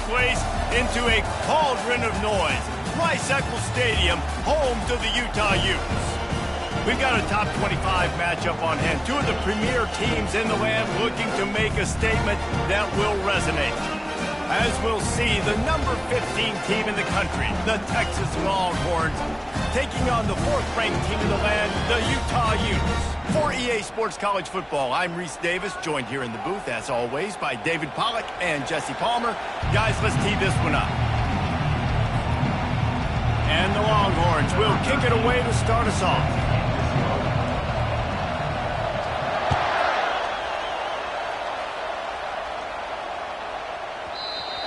place into a cauldron of noise. Rice-Eccles Stadium, home to the Utah Utes. We've got a top 25 matchup on hand. Two of the premier teams in the land looking to make a statement that will resonate. As we'll see, the number 15 team in the country, the Texas Longhorns, taking on the fourth-ranked team in the land, the Utah Utes. For EA Sports College Football, I'm Reese Davis, joined here in the booth, as always, by David Pollack and Jesse Palmer. Guys, let's tee this one up. And the Longhorns will kick it away to start us off.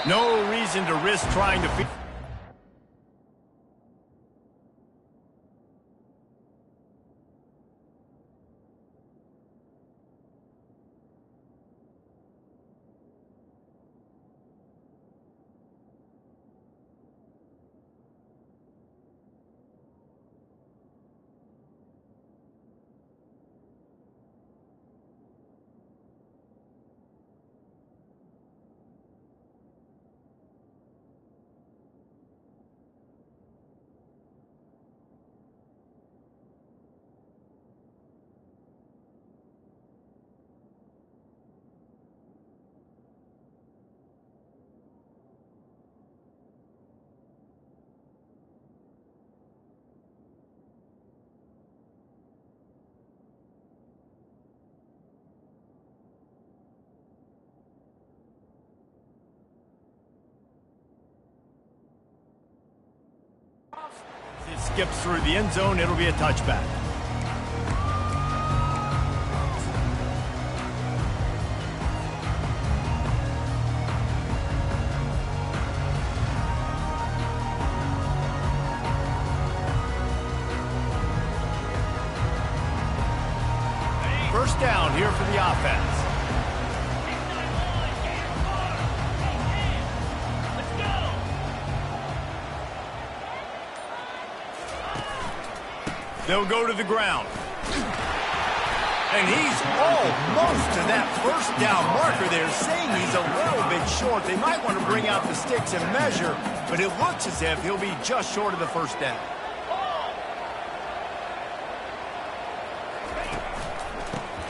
No reason to risk trying to... It skips through the end zone. It'll be a touchback. First down here for the offense. They'll go to the ground. And he's almost to that first down marker there, saying he's a little bit short. They might want to bring out the sticks and measure, but it looks as if he'll be just short of the first down.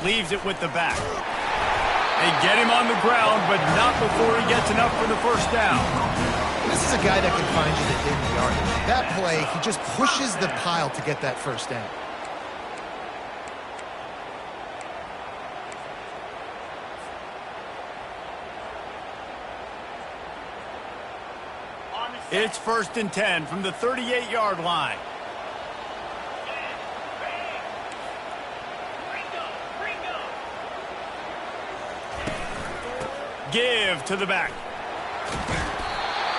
Leaves it with the back. They get him on the ground, but not before he gets enough for the first down. This is a guy that can find you the hidden yardage. That play, he just pushes the pile to get that first down. It's 1st and 10 from the 38-yard line. Give to the back.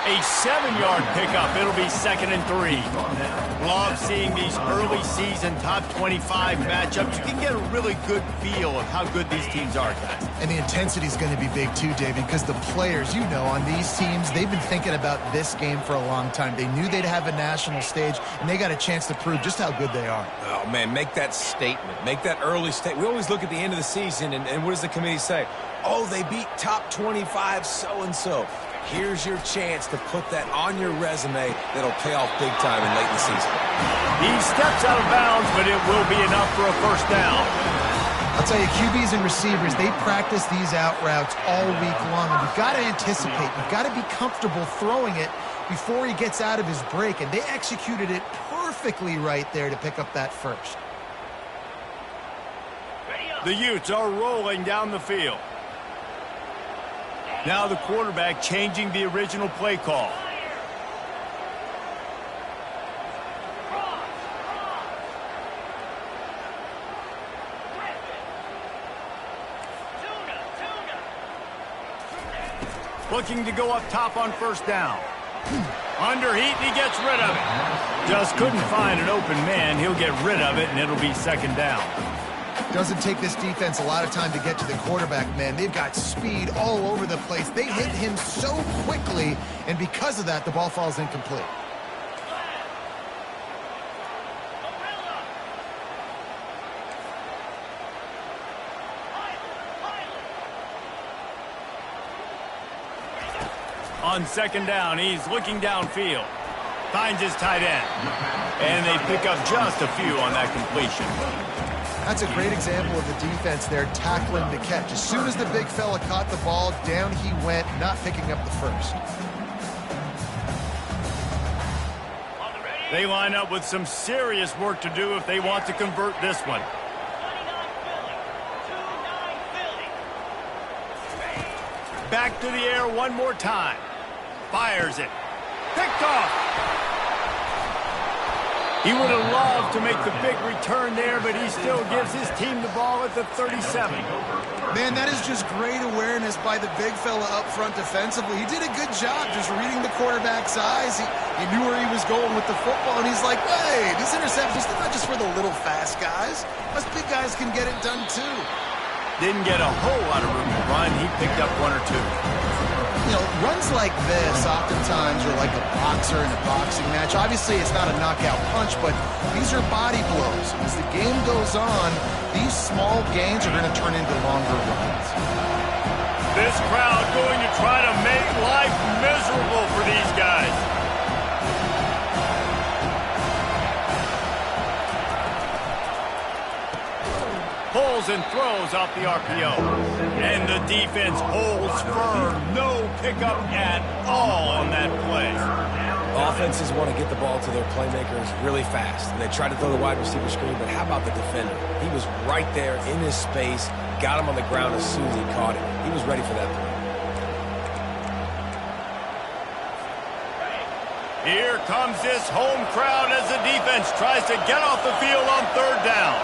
A 7-yard pickup. It'll be 2nd and 3. Love seeing these early season top 25 matchups. You can get a really good feel of how good these teams are, guys. And the intensity is going to be big too, David, because the players, you know, on these teams, they've been thinking about this game for a long time. They knew they'd have a national stage, and they got a chance to prove just how good they are. Oh, man, make that statement. Make that early statement. We always look at the end of the season, and what does the committee say? Oh, they beat top 25 so-and-so. Here's your chance to put that on your resume that'll pay off big time in late in the season. He steps out of bounds, but it will be enough for a first down. I'll tell you, QBs and receivers, they practice these out routes all week long, and you've got to anticipate. You've got to be comfortable throwing it before he gets out of his break, and they executed it perfectly right there to pick up that first. The Utes are rolling down the field. Now the quarterback changing the original play call. Looking to go up top on first down. Under heat, and he gets rid of it. Just couldn't find an open man. He'll get rid of it, and it'll be 2nd down. Doesn't take this defense a lot of time to get to the quarterback, man. They've got speed all over the place. They hit him so quickly, and because of that, the ball falls incomplete. On second down, he's looking downfield. Finds his tight end. And they pick up just a few on that completion. That's a great example of the defense there tackling the catch. As soon as the big fella caught the ball, down he went, not picking up the first. They line up with some serious work to do if they want to convert this one. Back to the air one more time. Fires it. Picked off. He would have loved to make the big return there, but he still gives his team the ball at the 37. Man, that is just great awareness by the big fella up front defensively. He did a good job just reading the quarterback's eyes. He knew where he was going with the football, and he's like, hey, this interception is not just for the little fast guys. Us big guys can get it done too. Didn't get a whole lot of room to run. He picked up one or two. You know, runs like this oftentimes are like a boxer in a boxing match. Obviously, it's not a knockout punch, but these are body blows. As the game goes on, these small gains are going to turn into longer runs. This crowd going to try to make life miserable for these guys. Pulls and throws off the RPO. And the defense holds firm. No pickup at all on that play. Offenses want to get the ball to their playmakers really fast. And they try to throw the wide receiver screen, but how about the defender? He was right there in his space, got him on the ground as soon as he caught it. He was ready for that play. Here comes this home crowd as the defense tries to get off the field on third down.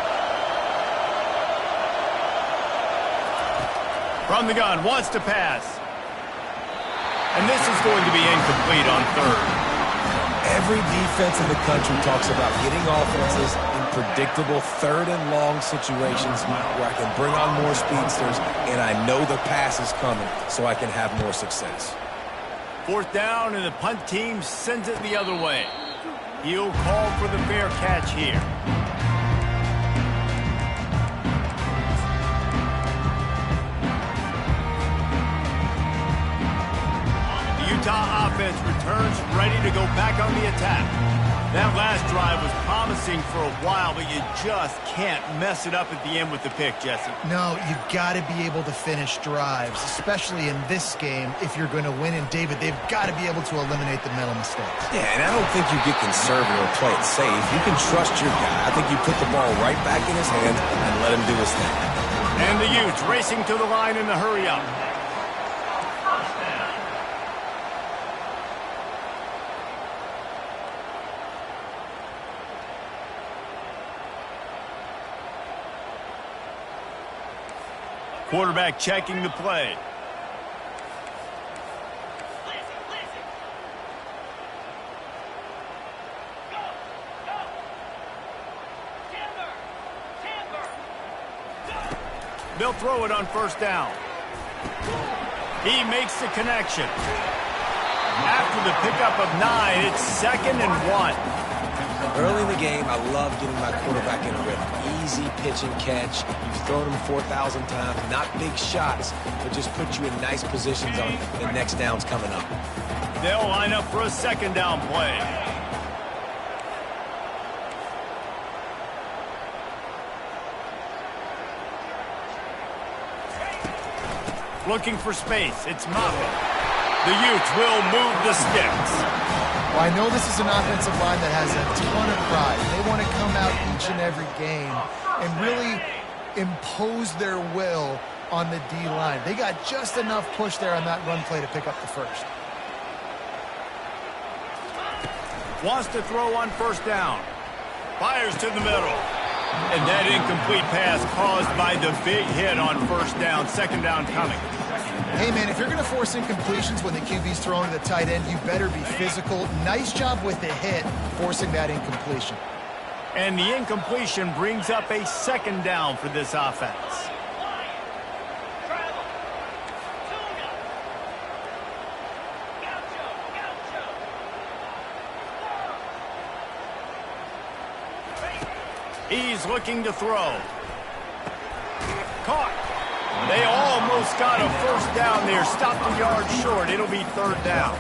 From the gun, wants to pass. And this is going to be incomplete on third. Every defense in the country talks about getting offenses in predictable third and long situations where I can bring on more speedsters and I know the pass is coming so I can have more success. Fourth down and the punt team sends it the other way. He'll call for the fair catch here. Utah offense returns ready to go back on the attack. That last drive was promising for a while, but you just can't mess it up at the end with the pick, Jesse. No, you've got to be able to finish drives, especially in this game if you're going to win. And, David, they've got to be able to eliminate the mental mistakes. Yeah, and I don't think you get conservative or play it safe. You can trust your guy. I think you put the ball right back in his hands and let him do his thing. And the Utes racing to the line in the hurry-up. Quarterback checking the play. They'll throw it on first down. He makes the connection. After the pickup of 9, it's 2nd and 1. Early in the game, I love getting my quarterback in a rhythm. Easy pitch and catch. You've thrown him 4,000 times. Not big shots, but just put you in nice positions on the next downs coming up. They'll line up for a second down play. Looking for space. It's Moffitt. The Utes will move the sticks. Well, I know this is an offensive line that has a ton of pride. They want to come out each and every game and really impose their will on the D-line. They got just enough push there on that run play to pick up the first. Wants to throw on first down. Fires to the middle. And that incomplete pass caused by the big hit on first down. Second down coming. Hey, man, if you're going to force incompletions when the QB's throwing the tight end, you better be physical. Nice job with the hit, forcing that incompletion. And the incompletion brings up a second down for this offense. He's looking to throw. Caught. They almost got a first down there. Stopped a yard short. It'll be third down.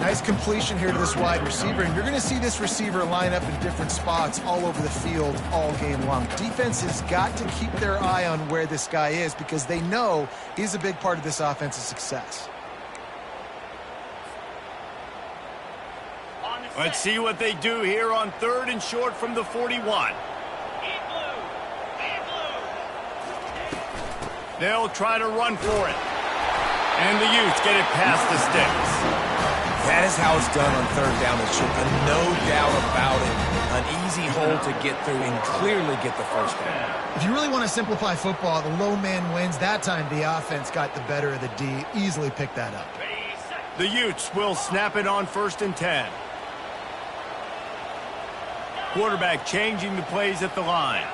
Nice completion here to this wide receiver, and you're going to see this receiver line up in different spots all over the field all game long. Defense has got to keep their eye on where this guy is because they know he's a big part of this offense's success. Let's see what they do here on third and short from the 41. They'll try to run for it. And the Utes get it past the sticks. That is how it's done on third down and short. No doubt about it. An easy hole to get through and clearly get the first down. If you really want to simplify football, the low man wins. That time the offense got the better of the D. Easily picked that up. The Utes will snap it on 1st and 10. Quarterback changing the plays at the line.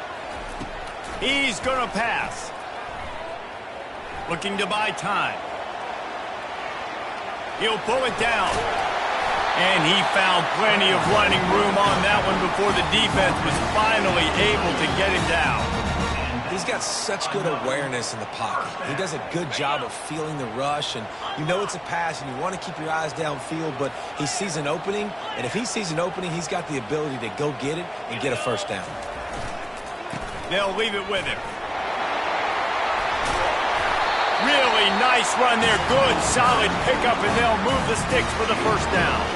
He's going to pass. Looking to buy time. He'll pull it down. And he found plenty of running room on that one before the defense was finally able to get him down. He's got such good awareness in the pocket. He does a good job of feeling the rush, and you know it's a pass, and you want to keep your eyes downfield, but he sees an opening, and if he sees an opening, he's got the ability to go get it and get a first down. They'll leave it with him. Really nice run there. Good, solid pickup, and they'll move the sticks for the first down.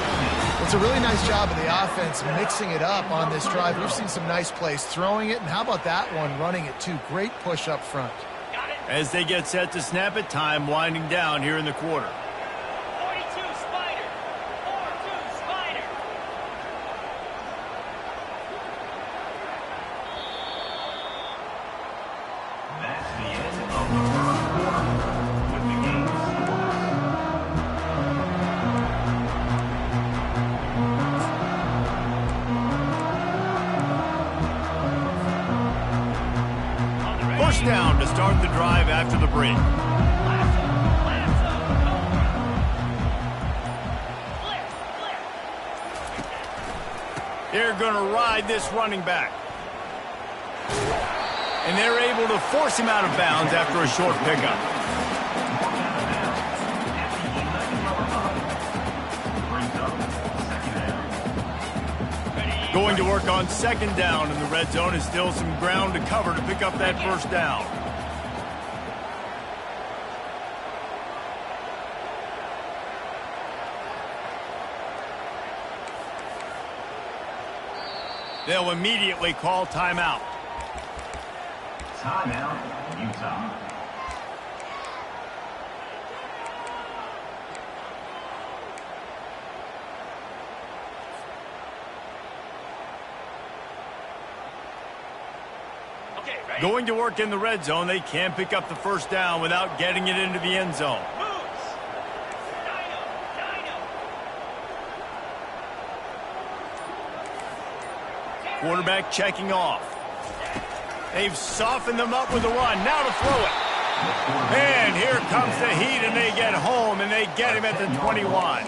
It's a really nice job of the offense mixing it up on this drive. We've seen some nice plays throwing it, and how about that one running it too? Great push up front. As they get set to snap it, time winding down here in the quarter. 42 Spider. 4-2 Spider. That's the end of the first quarter with the game score. First down to start the drive after the break. They're going to ride this running back. And they're able to force him out of bounds after a short pickup. Going to work on 2nd down in the red zone is still some ground to cover to pick up that first down. They'll immediately call timeout. Timeout, Utah. Going to work in the red zone. They can't pick up the first down without getting it into the end zone. Quarterback checking off. They've softened them up with the run. Now to throw it. And here comes the heat, and they get home, and they get him at the 21.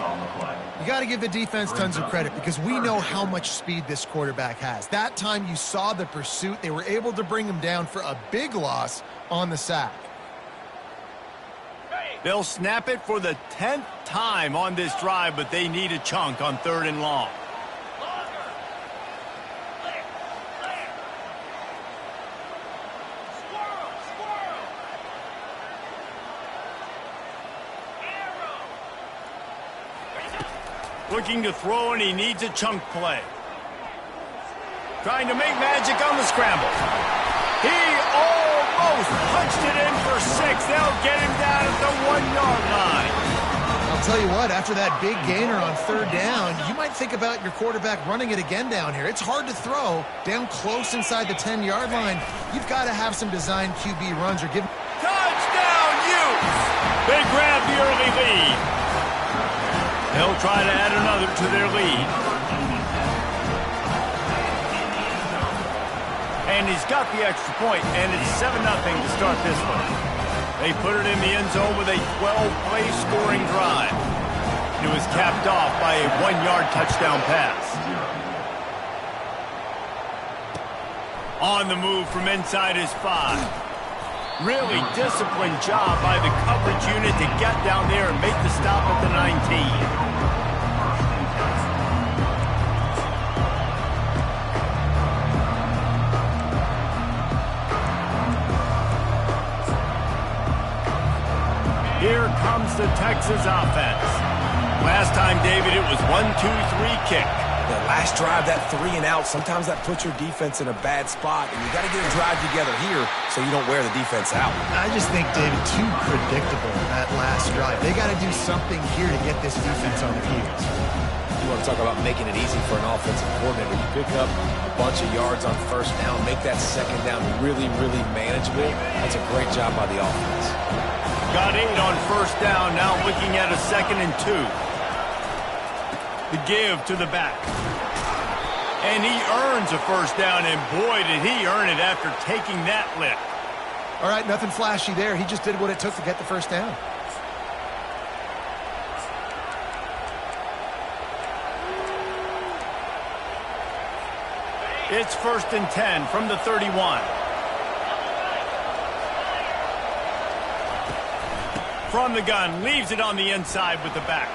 You got to give the defense tons of credit because we know how much speed this quarterback has. That time you saw the pursuit. They were able to bring him down for a big loss on the sack. They'll snap it for the 10th time on this drive, but they need a chunk on 3rd and long. Looking to throw, and he needs a chunk play. Trying to make magic on the scramble. He almost punched it in for 6. They'll get him down at the 1-yard line. I'll tell you what, after that big gainer on 3rd down, you might think about your quarterback running it again down here. It's hard to throw down close inside the 10-yard line. You've got to have some design QB runs or give... Touchdown, Utes! They grab the early lead. They'll try to add another to their lead. And he's got the extra point, and it's 7-0 to start this one. They put it in the end zone with a 12-play scoring drive. It was capped off by a 1-yard touchdown pass. On the move from inside his 5. Really disciplined job by the coverage unit to get down there and make the stop at the 19. Here comes the Texas offense. Last time, David, it was 1-2-3 kick. The last drive, that 3 and out, sometimes that puts your defense in a bad spot, and you got to get a drive together here so you don't wear the defense out. I just think, David, too predictable that last drive. They got to do something here to get this defense on their heels. You want to talk about making it easy for an offensive coordinator. You pick up a bunch of yards on first down, make that second down really, really manageable. That's a great job by the offense. Got 8 on first down, now looking at a 2nd and 2. The give to the back. And he earns a first down, and boy, did he earn it after taking that lift. All right, nothing flashy there. He just did what it took to get the first down. It's 1st and 10 from the 31. From the gun, leaves it on the inside with the back.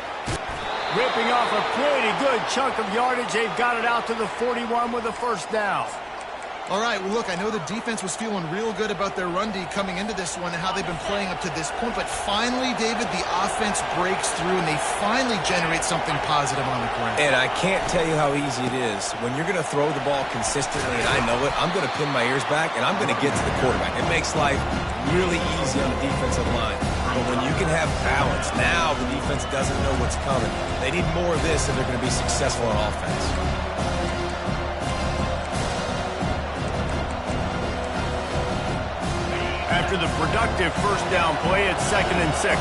Ripping off a pretty good chunk of yardage. They've got it out to the 41 with a first down. All right, well, look, I know the defense was feeling real good about their run D coming into this one and how they've been playing up to this point, but finally, David, the offense breaks through and they finally generate something positive on the ground. And I can't tell you how easy it is. When you're going to throw the ball consistently, and I know it, I'm going to pin my ears back and I'm going to get to the quarterback. It makes life really easy on the defensive line. But when you can have balance, now the defense doesn't know what's coming. They need more of this if they're going to be successful on offense. After the productive first down play, it's 2nd and 6.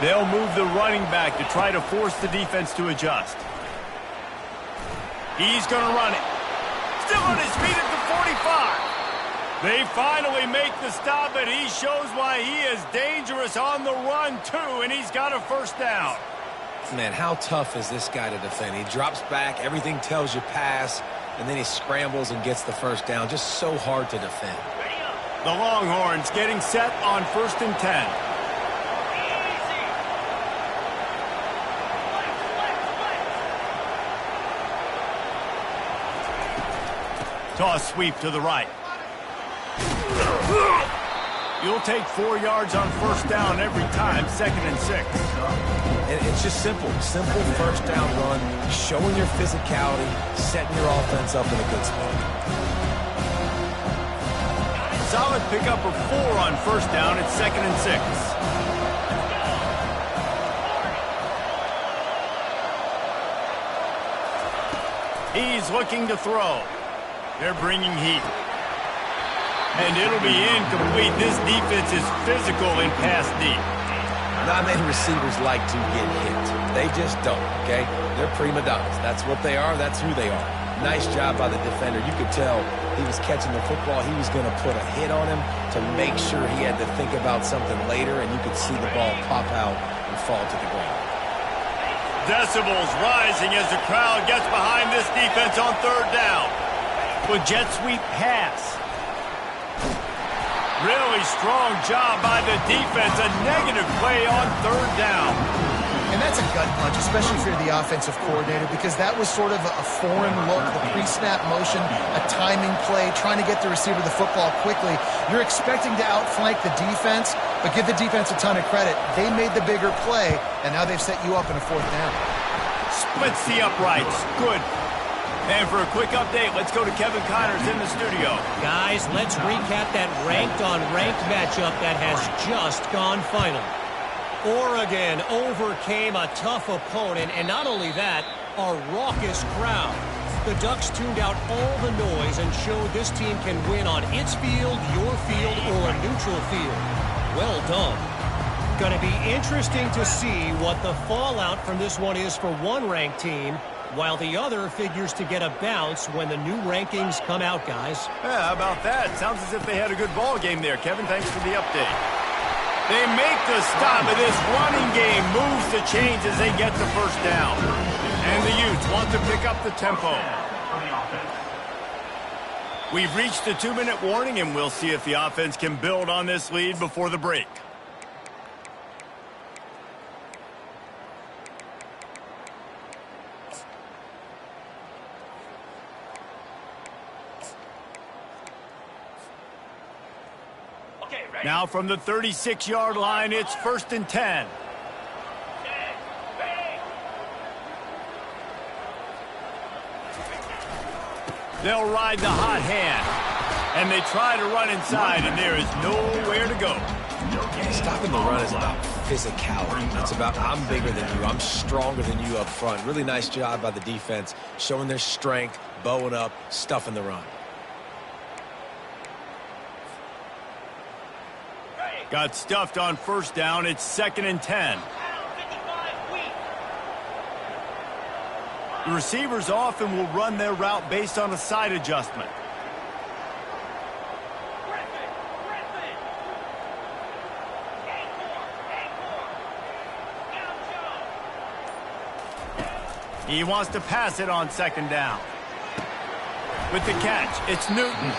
They'll move the running back to try to force the defense to adjust. He's going to run it. Still on his feet at the 45. They finally make the stop, and he shows why he is dangerous on the run, too, and he's got a first down. Man, how tough is this guy to defend? He drops back, everything tells you pass, and then he scrambles and gets the first down. Just so hard to defend. The Longhorns getting set on 1st and 10. Toss sweep to the right. You'll take 4 yards on first down every time, 2nd and 6. And it's just simple first down run, showing your physicality, setting your offense up in a good spot. Solid pickup of 4 on first down, it's 2nd and 6. He's looking to throw. They're bringing heat. And it'll be incomplete. This defense is physical in pass deep. Not many receivers like to get hit. They just don't, okay? They're prima donnas. That's what they are. That's who they are. Nice job by the defender. You could tell he was catching the football. He was going to put a hit on him to make sure he had to think about something later, and you could see the ball pop out and fall to the ground. Decibels rising as the crowd gets behind this defense on 3rd down. With jet sweep pass. Really strong job by the defense. A negative play on 3rd down. And that's a gut punch, especially if you're the offensive coordinator, because that was sort of a foreign look, the pre-snap motion, a timing play, trying to get the receiver the football quickly. You're expecting to outflank the defense, but give the defense a ton of credit. They made the bigger play, and now they've set you up in a 4th down. Splits the uprights. Good. And for a quick update, let's go to Kevin Connors in the studio. Guys, let's recap that ranked-on-ranked matchup that has just gone final. Oregon overcame a tough opponent, and not only that, a raucous crowd. The Ducks tuned out all the noise and showed this team can win on its field, your field, or a neutral field. Well done. Going to be interesting to see what the fallout from this one is for one ranked team, while the other figures to get a bounce when the new rankings come out, guys. Yeah, how about that? Sounds as if they had a good ball game there. Kevin, thanks for the update. They make the stop, and this running game moves the chains as they get the first down. And the Utes want to pick up the tempo. We've reached the 2-minute warning, and we'll see if the offense can build on this lead before the break. Now from the 36-yard line, it's 1st and 10. They'll ride the hot hand. And they try to run inside, and there is nowhere to go. Stopping the run is about physicality. It's about I'm bigger than you. I'm stronger than you up front. Really nice job by the defense, showing their strength, bowing up, stuffing the run. Got stuffed on 1st down. It's 2nd and 10. The receivers often will run their route based on a side adjustment. He wants to pass it on 2nd down. With the catch, it's Newton.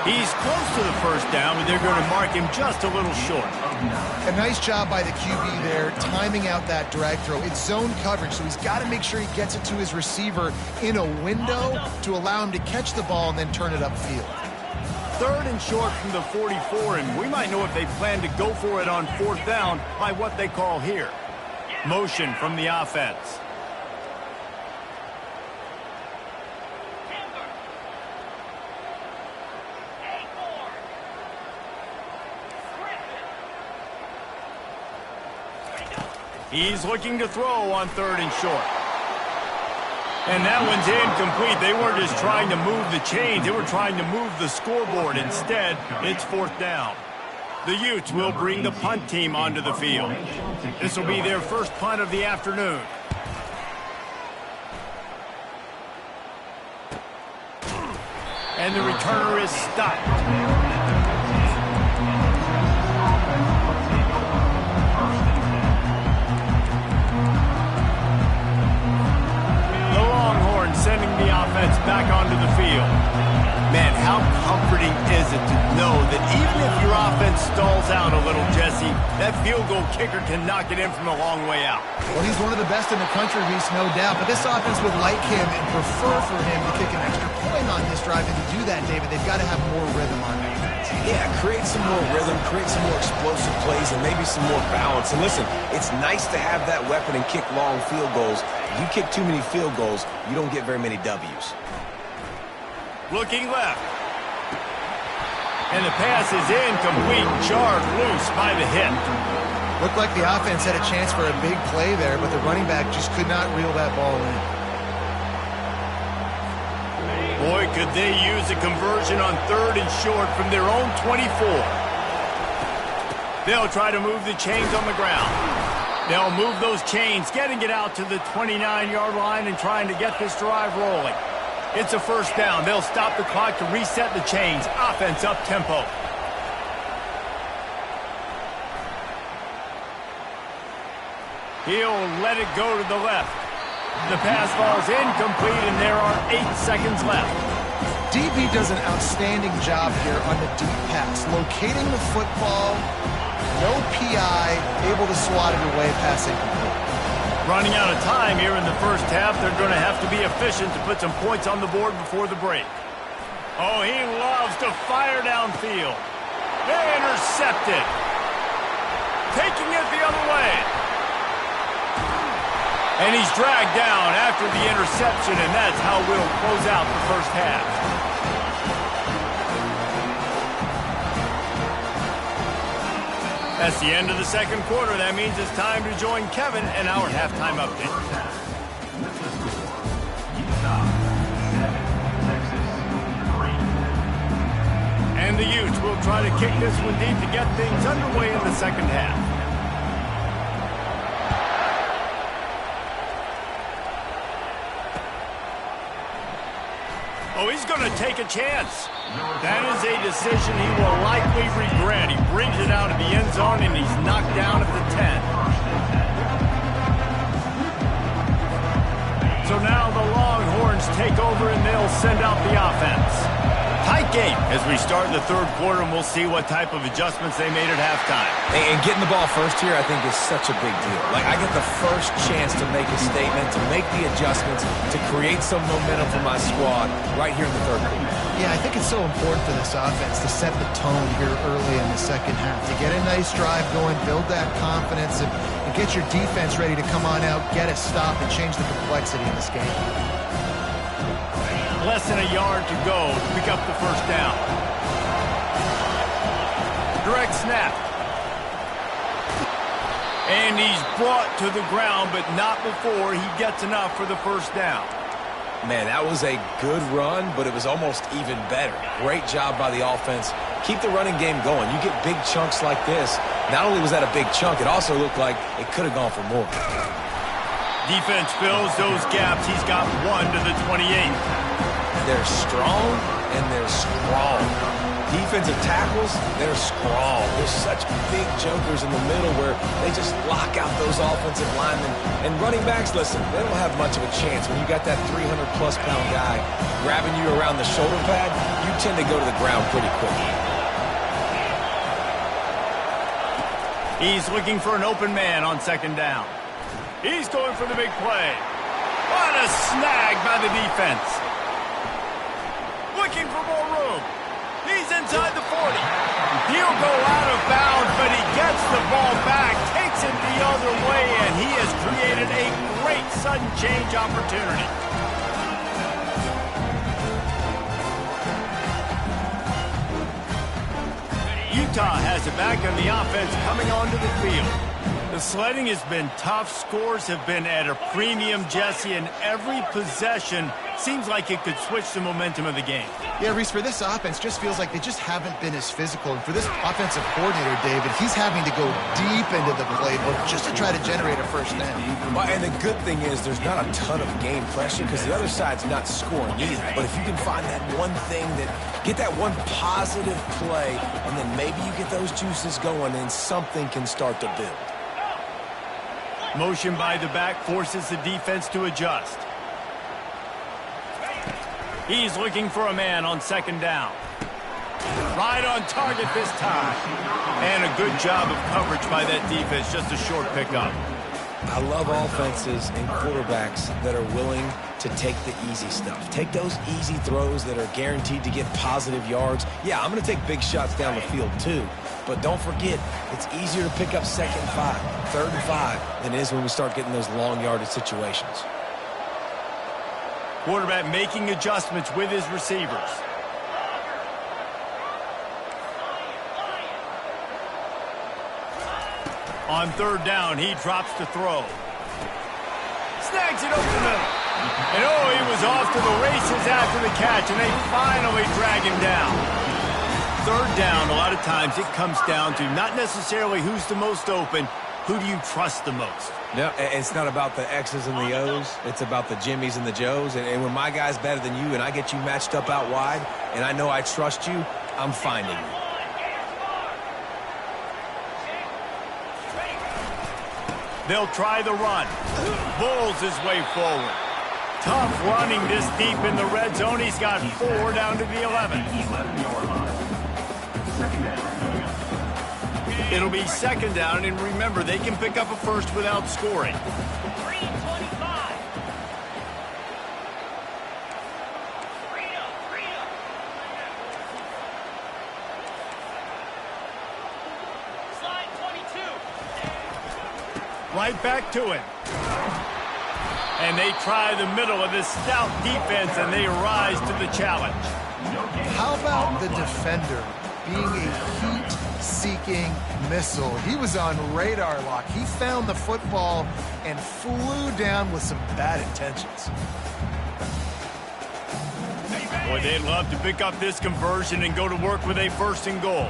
He's close to the 1st down, but they're going to mark him just a little short. A nice job by the QB there, timing out that drag throw. It's zone coverage, so he's got to make sure he gets it to his receiver in a window to allow him to catch the ball and then turn it upfield. 3rd and short from the 44, and we might know if they plan to go for it on 4th down by what they call here. Motion from the offense. He's looking to throw on 3rd and short. And that one's incomplete. They weren't just trying to move the chains. They were trying to move the scoreboard. Instead, it's 4th down. The Utes will bring the punt team onto the field. This will be their first punt of the afternoon. And the returner is stopped. Sending the offense back onto the field. Man, how comforting is it to know that even if your offense stalls out a little, Jesse, that field goal kicker can knock it in from a long way out. Well, he's one of the best in the country, Reese, no doubt. But this offense would like him and prefer for him to kick an extra point on this drive. And to do that, David, they've got to have more rhythm on defense. Yeah, create some more rhythm, create some more explosive plays, and maybe some more balance. And listen, it's nice to have that weapon and kick long field goals. If you kick too many field goals, you don't get very many W's. Looking left. And the pass is incomplete, jarred loose by the hit. Looked like the offense had a chance for a big play there, but the running back just could not reel that ball in. Boy, could they use a conversion on 3rd and short from their own 24. They'll try to move the chains on the ground. They'll move those chains, getting it out to the 29-yard line and trying to get this drive rolling. It's a 1st down. They'll stop the clock to reset the chains. Offense up tempo. He'll let it go to the left. The pass falls incomplete, and there are 8 seconds left. DB does an outstanding job here on the deep pass, locating the football, no PI, able to swat it away, pass incomplete. Running out of time here in the 1st half, they're going to have to be efficient to put some points on the board before the break. Oh, he loves to fire downfield. They intercept it. Taking it the other way. And he's dragged down after the interception, and that's how we'll close out the 1st half. That's the end of the 2nd quarter. That means it's time to join Kevin in our halftime update. Utah 7, Texas 3. And the Utes will try to kick this one deep to get things underway in the 2nd half. Oh, he's going to take a chance. That is a decision he will likely regret. He brings it out of the end zone, and he's knocked down at the 10. So now the Longhorns take over, and they'll send out the offense. Tight game as we start the third quarter, and we'll see what type of adjustments they made at halftime. And getting the ball first here, I think, is such a big deal. Like, I get the first chance to make a statement, to make the adjustments, to create some momentum for my squad right here in the third quarter. Yeah, I think it's so important for this offense to set the tone here early in the second half, to get a nice drive going, build that confidence, and get your defense ready to come on out, get a stop, and change the complexity of this game. Less than a yard to go to pick up the first down. Direct snap. And he's brought to the ground, but not before he gets enough for the first down. Man, that was a good run, but it was almost even better. Great job by the offense. Keep the running game going. You get big chunks like this. Not only was that a big chunk, it also looked like it could have gone for more. Defense fills those gaps. He's got one to the 28. They're strong, and they're strong. Defensive tackles, they're strong. There's such big jokers in the middle where they just lock out those offensive linemen. And running backs, listen, they don't have much of a chance. When you got that 300-plus pound guy grabbing you around the shoulder pad, you tend to go to the ground pretty quickly. He's looking for an open man on second down. He's going for the big play. What a snag by the defense. Looking for more room. He's inside the 40. He'll go out of bounds, but he gets the ball back, takes it the other way, and he has created a great sudden change opportunity. Utah has it back on the offense coming onto the field. The sledding has been tough. Scores have been at a premium, Jesse, and every possession seems like it could switch the momentum of the game. Yeah, Reese, for this offense, just feels like they just haven't been as physical. And for this offensive coordinator, David, he's having to go deep into the playbook just to try to generate a first down. And the good thing is there's not a ton of game pressure because the other side's not scoring either. But if you can find that one thing, get that one positive play, and then maybe you get those juices going and something can start to build. Motion by the back forces the defense to adjust. He's looking for a man on second down. Right on target this time. And a good job of coverage by that defense. Just a short pickup. I love offenses and quarterbacks that are willing to take the easy stuff. Take those easy throws that are guaranteed to get positive yards. Yeah, I'm going to take big shots down the field too. But don't forget, it's easier to pick up second and 5, third and 5 than it is when we start getting those long yardage situations. Quarterback making adjustments with his receivers. On third down, he drops the throw. Snags it over the middle. And oh, he was off to the races after the catch, and they finally drag him down. Third down, a lot of times it comes down to not necessarily who's the most open, who do you trust the most? No, it's not about the X's and the O's. It's about the Jimmies and the Joes. And when my guy's better than you and I get you matched up out wide and I know I trust you, I'm finding you. They'll try the run. Bulls his way forward. Tough running this deep in the red zone. He's got 4 down to the 11. It'll be second down, and remember, they can pick up a first without scoring. 3:25. Slide 22. Right back to him. And they try the middle of this stout defense, and they rise to the challenge. How about the defender being a heat-seeking missile? He was on radar lock. He found the football and flew down with some bad intentions. Boy, they'd love to pick up this conversion and go to work with a first and goal.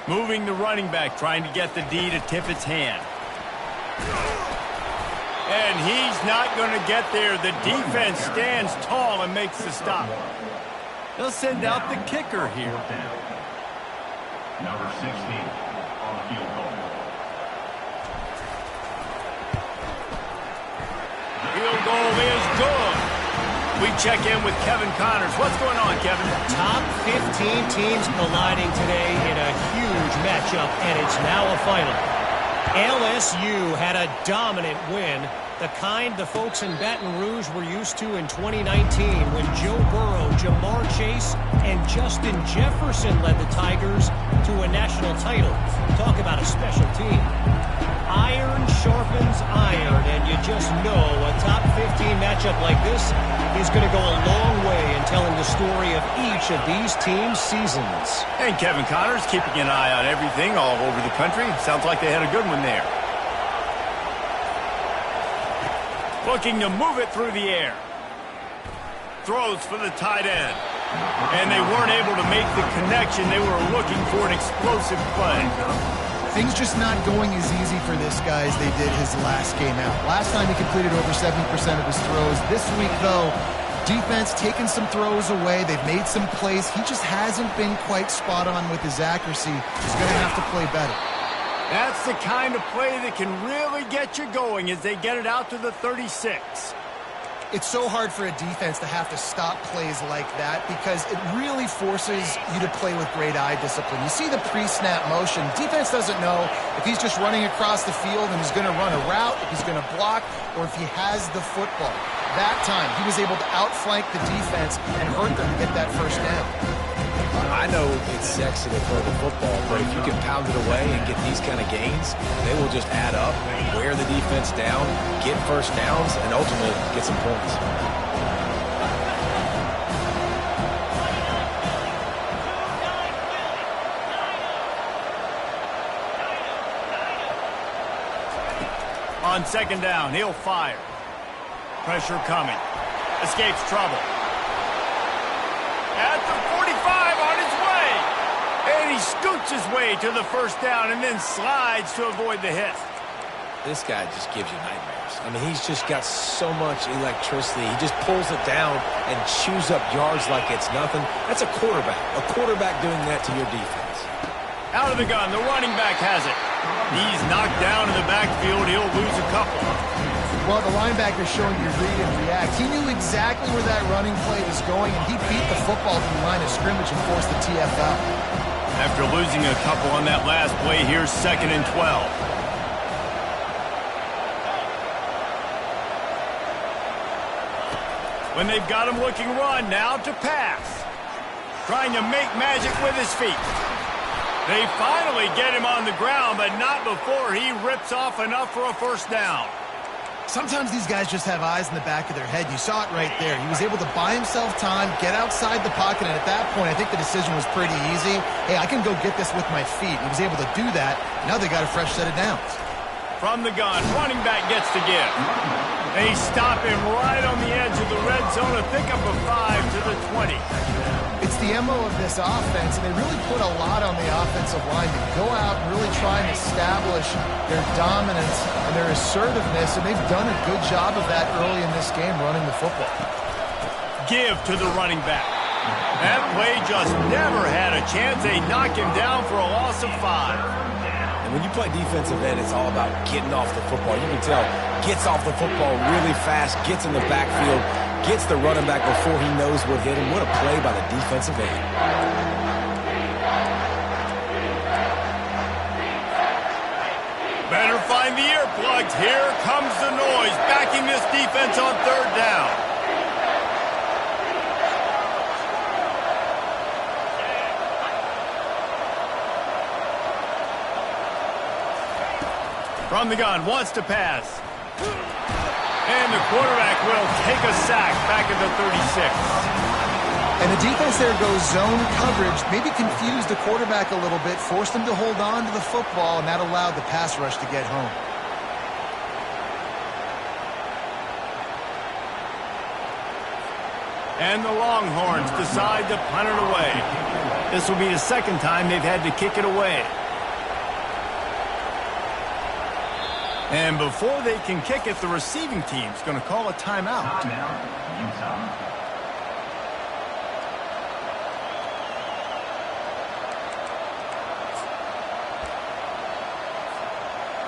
Moving the running back, trying to get the D to tip its hand. And he's not going to get there. The defense stands tall and makes the stop. They'll send out the kicker here. Number 16 on the field goal. Field goal is good. We check in with Kevin Connors. What's going on, Kevin? Top 15 teams colliding today in a huge matchup, and it's now a final. LSU had a dominant win, the kind the folks in Baton Rouge were used to in 2019 when Joe Burrow, Jamar Chase, and Justin Jefferson led the Tigers to a national title. Talk about a special team. Iron sharpens iron, and you just know a top 15 matchup like this is going to go a long way in telling the story of each of these teams' seasons. And Kevin Connors keeping an eye on everything all over the country. Sounds like they had a good one there. Looking to move it through the air. Throws for the tight end. And they weren't able to make the connection. They were looking for an explosive play. Things just not going as easy for this guy as they did his last game out. Last time he completed over 70% of his throws. This week, though, defense taking some throws away. They've made some plays. He just hasn't been quite spot on with his accuracy. He's going to have to play better. That's the kind of play that can really get you going as they get it out to the 36. It's so hard for a defense to have to stop plays like that because it really forces you to play with great eye discipline. You see the pre-snap motion. Defense doesn't know if he's just running across the field and he's going to run a route, if he's going to block, or if he has the football. That time, he was able to outflank the defense and hurt them to get that first down. I know it's sexy to throw the football, but if you can pound it away and get these kind of gains, they will just add up, wear the defense down, get first downs, and ultimately get some points. On second down, he'll fire. Pressure coming. Escapes trouble. At the 45 on his way. And he scoots his way to the first down and then slides to avoid the hit. This guy just gives you nightmares. I mean, he's just got so much electricity. He just pulls it down and chews up yards like it's nothing. That's a quarterback. A quarterback doing that to your defense. Out of the gun, the running back has it. He's knocked down in the backfield. He'll lose a couple. Well, the linebacker's showing you read and react. He knew exactly where that running play was going, and he beat the football to the line of scrimmage and forced the TFL. After losing a couple on that last play, here's 2nd and 12. When they've got him looking run, now to pass. Trying to make magic with his feet. They finally get him on the ground, but not before he rips off enough for a first down. Sometimes these guys just have eyes in the back of their head. You saw it right there. He was able to buy himself time, get outside the pocket, and at that point, I think the decision was pretty easy. Hey, I can go get this with my feet. He was able to do that. Now they got a fresh set of downs. From the gun, running back gets the give. They stop him right on the edge of the red zone, a pickup of 5 to the 20. It's the MO of this offense, and they really put a lot on the offensive line to go out and really try and establish their dominance and their assertiveness, and they've done a good job of that early in this game running the football. Give to the running back. That play just never had a chance. They knock him down for a loss of 5. And when you play defensive end, it's all about getting off the football. You can tell, gets off the football really fast, gets in the backfield, gets the running back before he knows what hit him. What a play by the defensive end. Better find the earplugs. Here comes the noise, backing this defense on 3rd down. From the gun, wants to pass. And the quarterback will take a sack back at the 36. And the defense there goes zone coverage, maybe confused the quarterback a little bit, forced him to hold on to the football, and that allowed the pass rush to get home. And the Longhorns decide to punt it away. This will be the 2nd time they've had to kick it away. And before they can kick it, the receiving team's going to call a timeout. Timeout, Utah.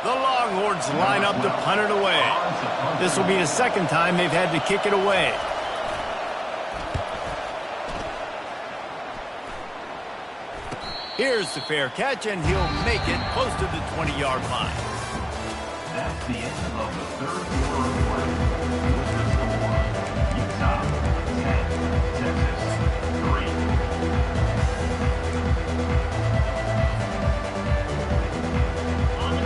The Longhorns line up to punt it away. This will be the second time they've had to kick it away. Here's the fair catch, and he'll make it close to the 20-yard line. That's the end of the third quarter of play. With the score, Utah 10, Texas 3.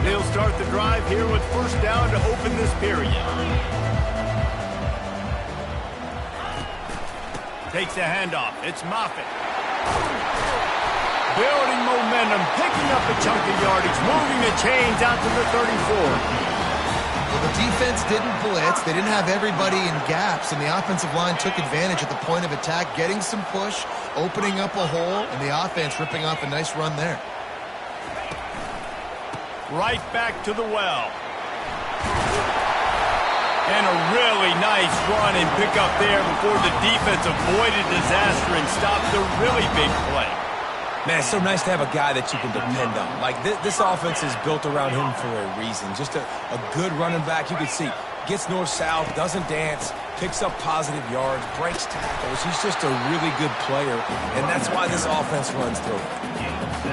They'll start the drive here with first down to open this period. Takes the handoff. It's Moffitt. Building momentum, picking up a chunk of yardage, moving the chains out to the 34. Well, the defense didn't blitz. They didn't have everybody in gaps, and the offensive line took advantage at the point of attack, getting some push, opening up a hole, and the offense ripping off a nice run there. Right back to the well. And a really nice run and pick up there before the defense avoided disaster and stopped the really big play. Man, it's so nice to have a guy that you can depend on. Like, this offense is built around him for a reason. Just a good running back. You can see, gets north-south, doesn't dance, picks up positive yards, breaks tackles. He's just a really good player, and that's why this offense runs through it.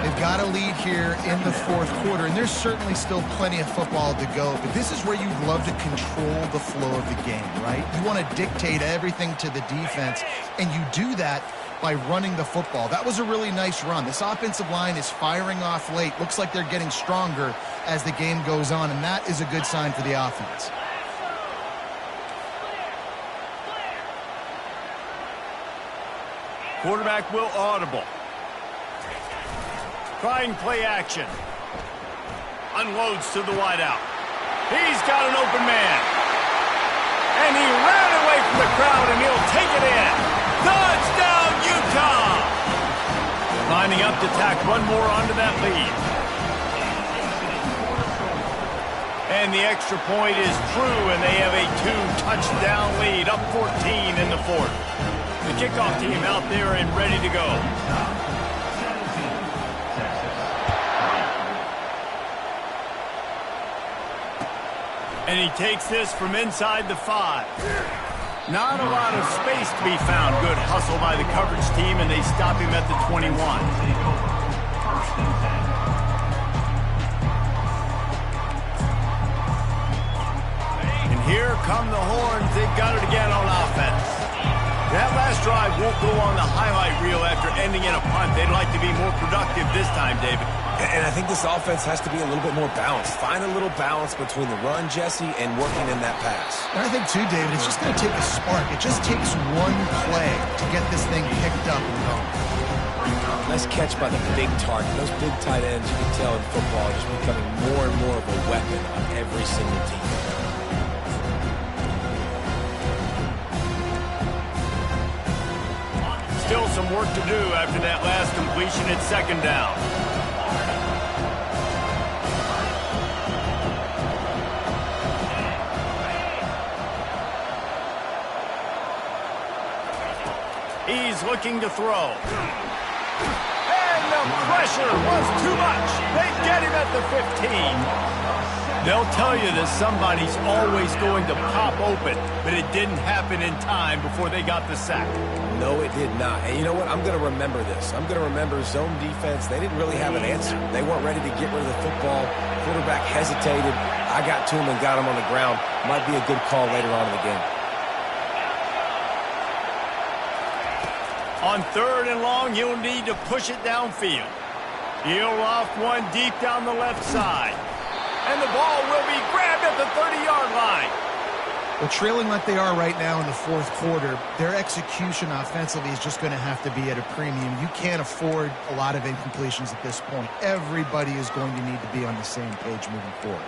They've got a lead here in the fourth quarter, and there's certainly still plenty of football to go, but this is where you'd love to control the flow of the game, right? You want to dictate everything to the defense, and you do that by running the football. That was a really nice run. This offensive line is firing off late. Looks like they're getting stronger as the game goes on, and that is a good sign for the offense. Quarterback will audible. Trying play action. Unloads to the wideout. He's got an open man. And he ran away from the crowd, and he'll take it in. Touchdown, Utah! Lining up to tack one more onto that lead. And the extra point is true, and they have a 2-touchdown lead, up 14 in the fourth. The kickoff team out there and ready to go. And he takes this from inside the 5. Not a lot of space to be found. Good hustle by the coverage team, and they stop him at the 21. And here come the horns. They've got it again on offense. That last drive won't go on the highlight reel after ending in a punt. They'd like to be more productive this time, David. And I think this offense has to be a little bit more balanced. Find a little balance between the run, Jesse, and working in that pass. And I think, too, David, it's just going to take a spark. It just takes one play to get this thing picked up and going. Nice catch by the big target. Those big tight ends, you can tell in football, are just becoming more and more of a weapon on every single team. Still some work to do after that last completion at second down. He's looking to throw. And the pressure was too much. They get him at the 15. They'll tell you that somebody's always going to pop open, but it didn't happen in time before they got the sack. No, it did not. And you know what? I'm going to remember this. I'm going to remember zone defense. They didn't really have an answer. They weren't ready to get rid of the football. Quarterback hesitated. I got to him and got him on the ground. Might be a good call later on in the game. On third and long, he'll need to push it downfield. He'll loft one deep down the left side. And the ball will be grabbed at the 30-yard line. Well, trailing like they are right now in the fourth quarter, their execution offensively is just going to have to be at a premium. You can't afford a lot of incompletions at this point. Everybody is going to need to be on the same page moving forward.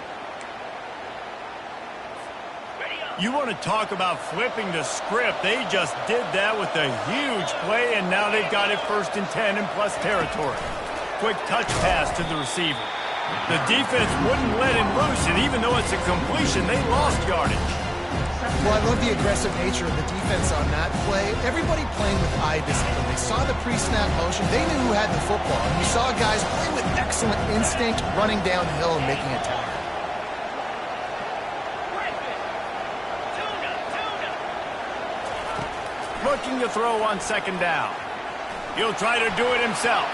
You want to talk about flipping the script. They just did that with a huge play, and now they've got it 1st and 10 in plus territory. Quick touch pass to the receiver. The defense wouldn't let him loose, and even though it's a completion, they lost yardage. Well, I love the aggressive nature of the defense on that play. Everybody playing with eye discipline. They saw the pre-snap motion. They knew who had the football. And you saw guys play with excellent instinct, running downhill and making a tackle. Looking to throw on second down. He'll try to do it himself.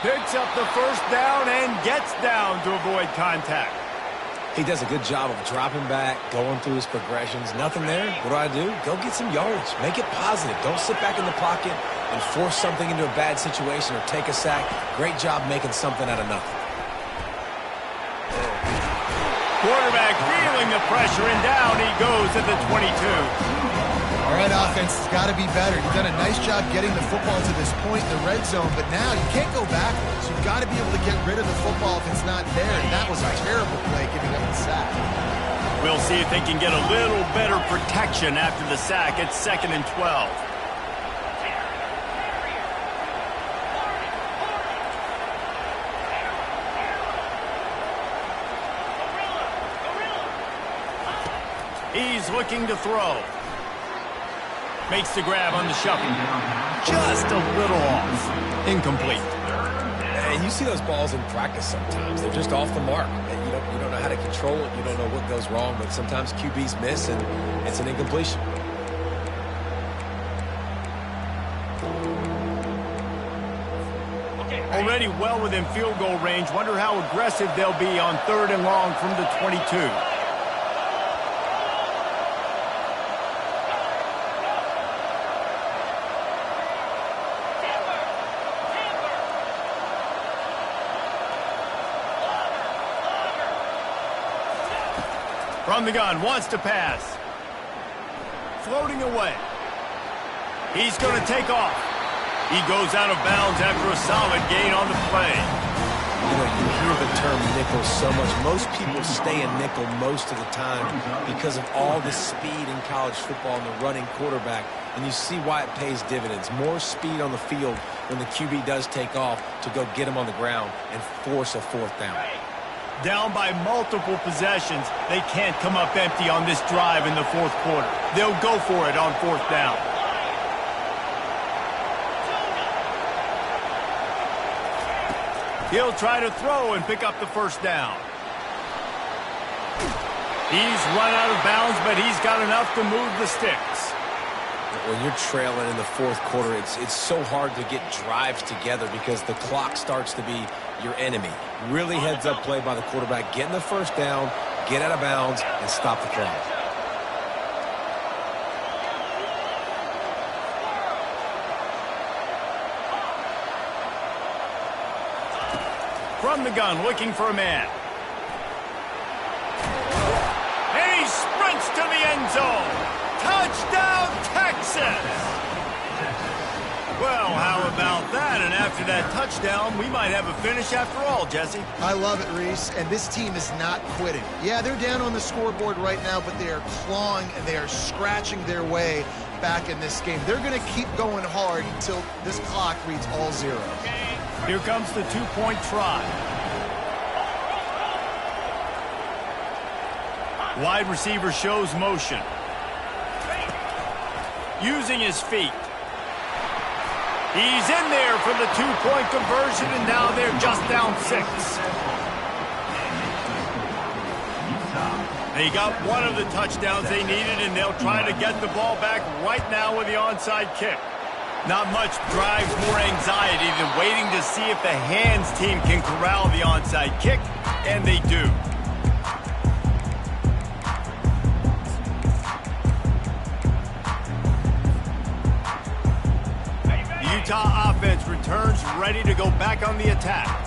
Picks up the first down and gets down to avoid contact. He does a good job of dropping back, going through his progressions. Nothing there. What do? Go get some yardage. Make it positive. Don't sit back in the pocket and force something into a bad situation or take a sack. Great job making something out of nothing. Quarterback feeling the pressure, and down he goes at the 22. All right, offense has got to be better. You've done a nice job getting the football to this point in the red zone, but now you can't go backwards. You've got to be able to get rid of the football if it's not there, and that was a terrible play giving up the sack. We'll see if they can get a little better protection after the sack. It's 2nd and 12. He's looking to throw. Makes the grab on the shuffle. Just a little off. Incomplete. And you see those balls in practice sometimes. They're just off the mark. You don't know how to control it. You don't know what goes wrong, but sometimes QBs miss, and it's an incompletion. Already well within field goal range. Wonder how aggressive they'll be on 3rd and long from the 22. From the gun, wants to pass. Floating away. He's going to take off. He goes out of bounds after a solid gain on the play. You know, you hear the term nickel so much. Most people stay in nickel most of the time because of all the speed in college football and the running quarterback. And you see why it pays dividends. More speed on the field when the QB does take off to go get him on the ground and force a 4th down. Down by multiple possessions, they can't come up empty on this drive in the 4th quarter. They'll go for it on 4th down. He'll try to throw and pick up the first down. He's run out of bounds, but he's got enough to move the sticks. When you're trailing in the 4th quarter, it's so hard to get drives together because the clock starts to be your enemy. Really heads-up play by the quarterback. Getting the first down, get out of bounds, and stop the clock. From the gun, looking for a man. And he sprints to the end zone. Touchdown, Texas! Well, how about that? And after that touchdown, we might have a finish after all, Jesse. I love it, Reese, and this team is not quitting. Yeah, they're down on the scoreboard right now, but they are clawing and they are scratching their way back in this game. They're going to keep going hard until this clock reads all zeros. Here comes the 2-point try. Wide receiver shows motion. Using his feet. He's in there for the 2-point conversion, and now they're just down 6. They got one of the touchdowns they needed, and they'll try to get the ball back right now with the onside kick. Not much drives more anxiety than waiting to see if the hands team can corral the onside kick, and they do. Utah offense returns ready to go back on the attack.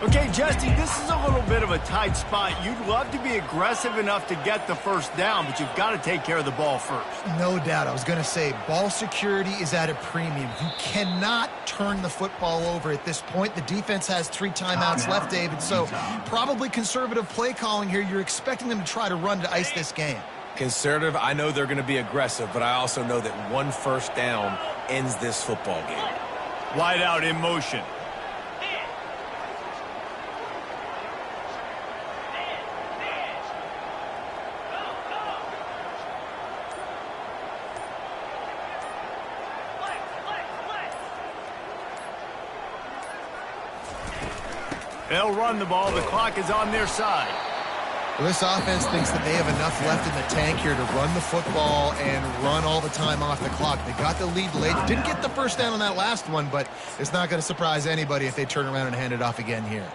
Okay, Jesse, this is a little bit of a tight spot. You'd love to be aggressive enough to get the first down, but you've got to take care of the ball first. No doubt. I was going to say, ball security is at a premium. You cannot turn the football over at this point. The defense has 3 timeouts left, David, so probably conservative play calling here. You're expecting them to try to run to ice this game. Conservative, I know they're going to be aggressive, but I also know that one first down ends this football game. Wide out in motion. They'll run the ball. The clock is on their side. Well, this offense thinks that they have enough left in the tank here to run the football and run all the time off the clock. They got the lead late. Didn't get the first down on that last one, but it's not going to surprise anybody if they turn around and hand it off again here.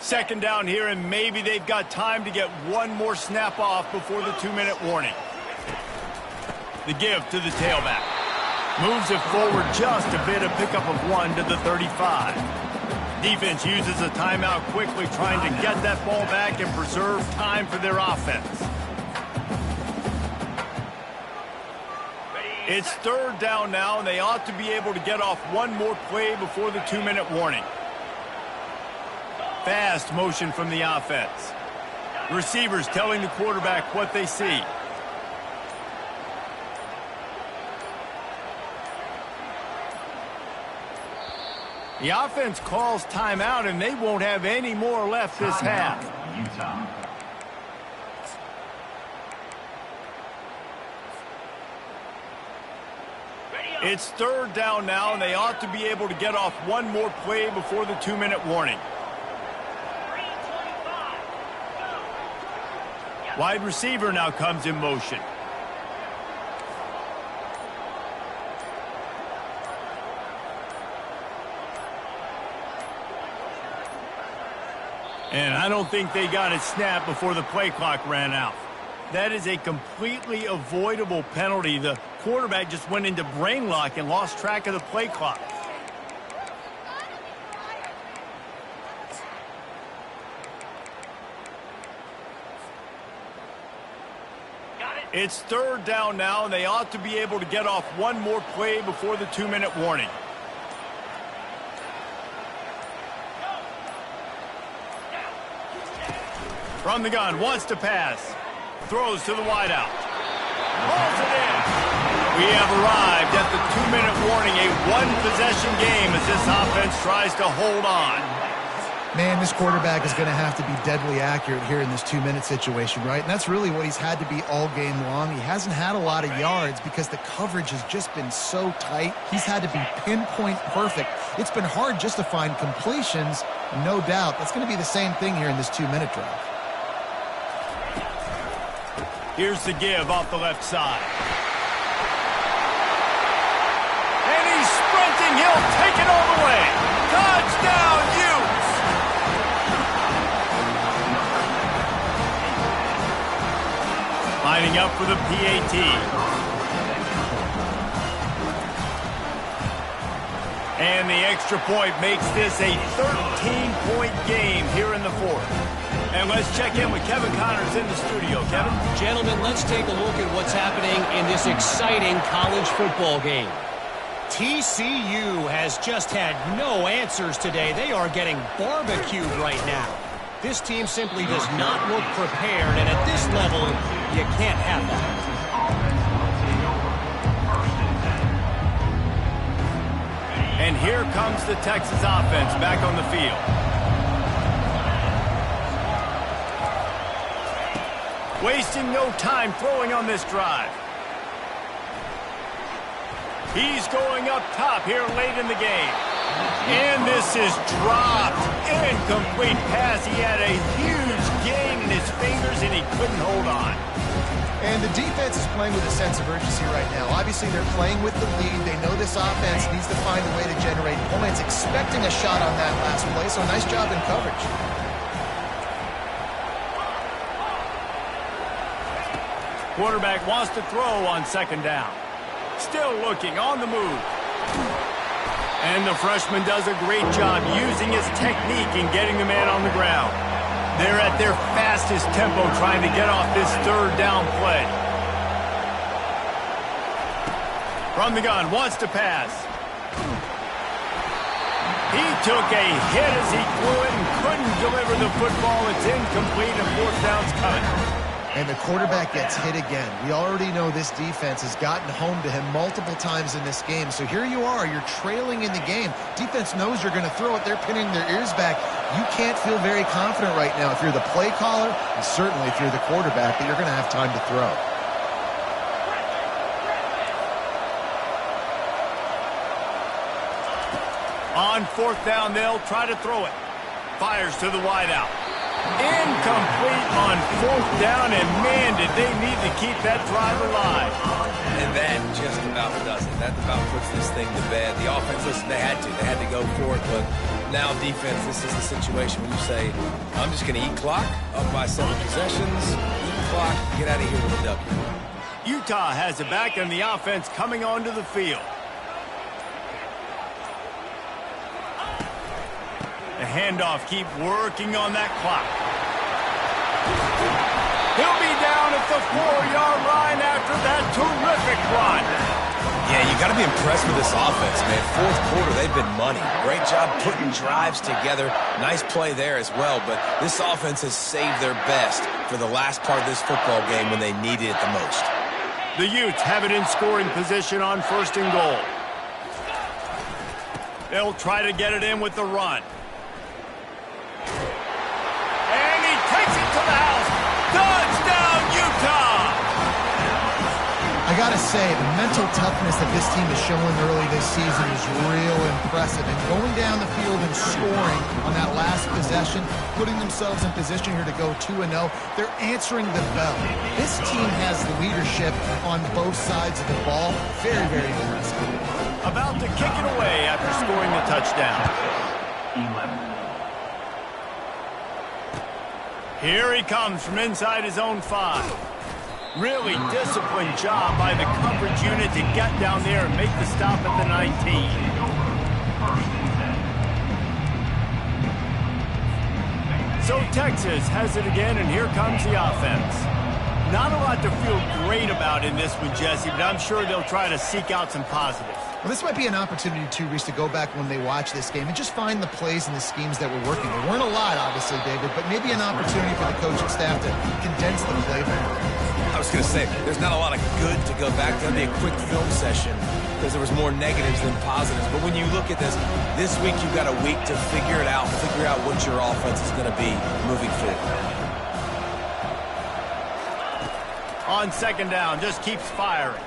Second down here, and maybe they've got time to get one more snap off before the 2-minute warning. The give to the tailback. Moves it forward just a bit, a pickup of 1 to the 35. Defense uses a timeout quickly, trying to get that ball back and preserve time for their offense. It's third down now, and they ought to be able to get off one more play before the 2-minute warning. Fast motion from the offense. The receivers telling the quarterback what they see. The offense calls timeout, and they won't have any more left this half. Utah. It's third down now, and they ought to be able to get off one more play before the 2-minute warning. Wide receiver now comes in motion. And I don't think they got it snapped before the play clock ran out. That is a completely avoidable penalty. The quarterback just went into brain lock and lost track of the play clock. It's third down now, and they ought to be able to get off one more play before the 2-minute warning. From the gun, wants to pass. Throws to the wideout. Pulls it in. We have arrived at the 2-minute warning, a one-possession game as this offense tries to hold on. Man, this quarterback is going to have to be deadly accurate here in this 2-minute situation, right? And that's really what he's had to be all game long. He hasn't had a lot of yards because the coverage has just been so tight. He's had to be pinpoint perfect. It's been hard just to find completions, no doubt. That's going to be the same thing here in this 2-minute drive. Here's the give off the left side. And he's sprinting. He'll take it all the way. Touchdown, Utes! Lining up for the PAT. And the extra point makes this a 13-point game here in the fourth. And let's check in with Kevin Connors in the studio. Kevin? Gentlemen, let's take a look at what's happening in this exciting college football game. TCU has just had no answers today. They are getting barbecued right now. This team simply does not look prepared, and at this level, you can't have that. And here comes the Texas offense back on the field. Wasting no time throwing on this drive. He's going up top here late in the game. And this is dropped. Incomplete pass. He had a huge gain in his fingers, and he couldn't hold on. And the defense is playing with a sense of urgency right now. Obviously, they're playing with the lead. They know this offense needs to find a way to generate points, expecting a shot on that last play. So nice job in coverage. Quarterback wants to throw on second down. Still looking on the move. And the freshman does a great job using his technique and getting the man on the ground. They're at their fastest tempo trying to get off this third down play. From the gun, wants to pass. He took a hit as he threw it and couldn't deliver the football. It's incomplete and fourth down's coming. And the quarterback gets hit again. We already know this defense has gotten home to him multiple times in this game. So here you are, you're trailing in the game. Defense knows you're going to throw it. They're pinning their ears back. You can't feel very confident right now if you're the play caller, and certainly if you're the quarterback, that you're going to have time to throw. On fourth down, they'll try to throw it. Fires to the wideout. Incomplete on fourth down, and man, did they need to keep that drive alive. And that just about does it. That about puts this thing to bed. The offense, listen, they had to go for it, but now defense, this is the situation when you say, I'm just going to eat clock, up by 7 possessions, eat clock, get out of here with a W. Utah has it back, and the offense coming onto the field. The handoff, keep working on that clock. He'll be down at the 4-yard line after that terrific run. Yeah, you got to be impressed with this offense, man. Fourth quarter, they've been money. Great job putting drives together. Nice play there as well, but this offense has saved their best for the last part of this football game when they needed it the most. The Utes have it in scoring position on 1st and goal. They'll try to get it in with the run. And he takes it to the house. Touchdown, Utah! I gotta say, the mental toughness that this team is showing early this season is real impressive. And going down the field and scoring on that last possession, putting themselves in position here to go 2-0, they're answering the bell. This team has leadership on both sides of the ball. Very, very impressive. About to kick it away after scoring the touchdown. 11. Here he comes from inside his own 5. Really disciplined job by the coverage unit to get down there and make the stop at the 19. So Texas has it again, and here comes the offense. Not a lot to feel great about in this one, Jesse, but I'm sure they'll try to seek out some positives. Well, this might be an opportunity, too, Reese, to go back when they watch this game and just find the plays and the schemes that were working. There weren't a lot, obviously, David, but maybe an opportunity for the coaching staff to condense the playbook. I was going to say, there's not a lot of good to go back to. That'd be a quick film session because there was more negatives than positives. But when you look at this week you've got a week to figure it out, figure out what your offense is going to be moving forward. On 2nd down, just keeps firing.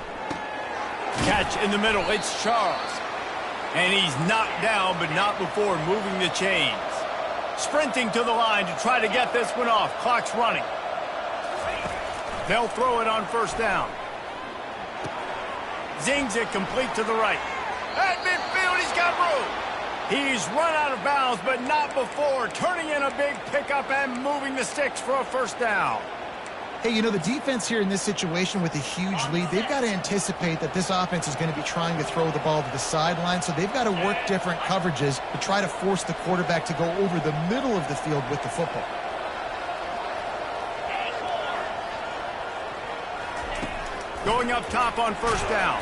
Catch in the middle, it's Charles. And he's knocked down, but not before moving the chains. Sprinting to the line to try to get this one off. Clock's running. They'll throw it on 1st down. Zings it complete to the right. At midfield, he's got room. He's run out of bounds, but not before turning in a big pickup and moving the sticks for a 1st down. Hey, you know, the defense here in this situation with a huge lead, they've got to anticipate that this offense is going to be trying to throw the ball to the sideline, so they've got to work different coverages to try to force the quarterback to go over the middle of the field with the football. Going up top on 1st down.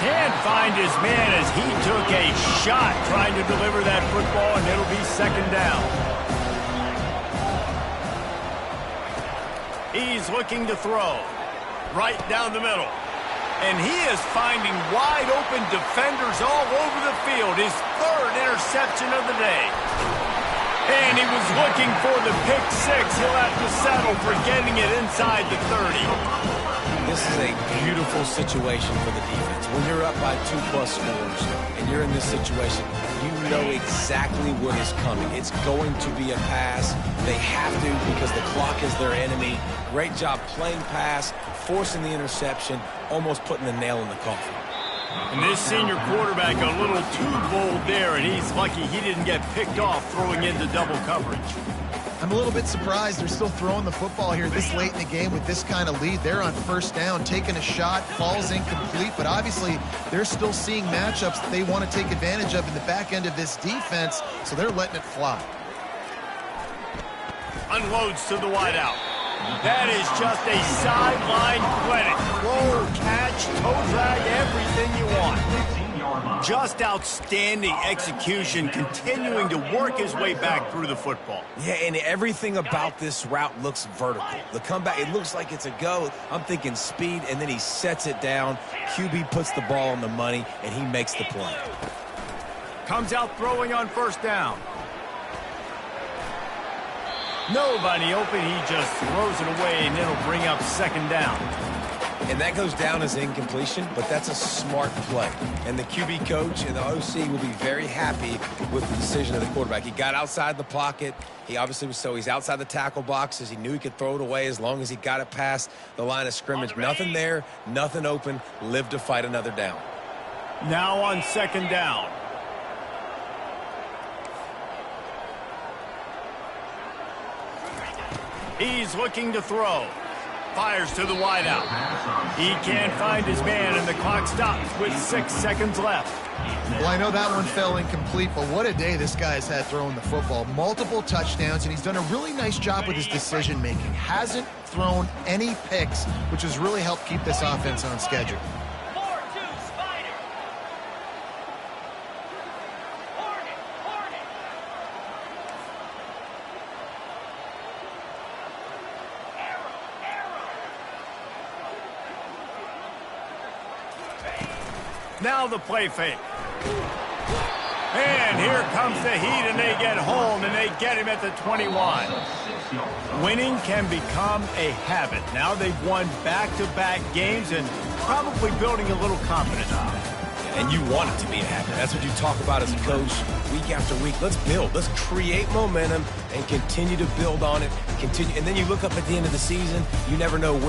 Can't find his man as he took a shot trying to deliver that football, and it'll be 2nd down. He's looking to throw. Right down the middle. And he is finding wide open defenders all over the field. His 3rd interception of the day. And he was looking for the pick 6. He'll have to settle for getting it inside the 30. This is a beautiful situation for the defense. When you're up by 2+ scores and you're in this situation, you know exactly what is coming. It's going to be a pass. They have to because the clock is their enemy. Great job playing pass, forcing the interception, almost putting the nail in the coffin. And this senior quarterback a little too bold there, and he's lucky he didn't get picked off throwing into double coverage. I'm a little bit surprised they're still throwing the football here this late in the game with this kind of lead. They're on 1st down, taking a shot, falls incomplete, but obviously they're still seeing matchups that they want to take advantage of in the back end of this defense, so they're letting it fly. Unloads to the wideout. That is just a sideline clinic. Roll, catch, toe drag, everything you want. Just outstanding execution, continuing to work his way back through the football. Yeah, and everything about this route looks vertical. The comeback, it looks like it's a go. I'm thinking speed, and then he sets it down. QB puts the ball on the money, and he makes the play. Comes out throwing on 1st down. Nobody open. He just throws it away, and it'll bring up 2nd down. And that goes down as incompletion, but that's a smart play. And the QB coach and the OC will be very happy with the decision of the quarterback. He got outside the pocket. He obviously was he's outside the tackle boxes. He knew he could throw it away as long as he got it past the line of scrimmage. Nothing there, nothing open. Live to fight another down. Now on second down. He's looking to throw. Fires to the wideout. He can't find his man, and the clock stops with 6 seconds left. Well, I know that one fell incomplete, but what a day this guy's had throwing the football. Multiple touchdowns, and he's done a really nice job with his decision-making. Hasn't thrown any picks, which has really helped keep this offense on schedule. 4-2 Spider. Hornet. Now the play fake. And here comes the heat, and they get home, and they get him at the 21. Winning can become a habit. Now they've won back-to-back games and probably building a little confidence. And you want it to be a habit. That's what you talk about as a coach week after week. Let's build. Let's create momentum and continue to build on it. And then you look up at the end of the season, you never know where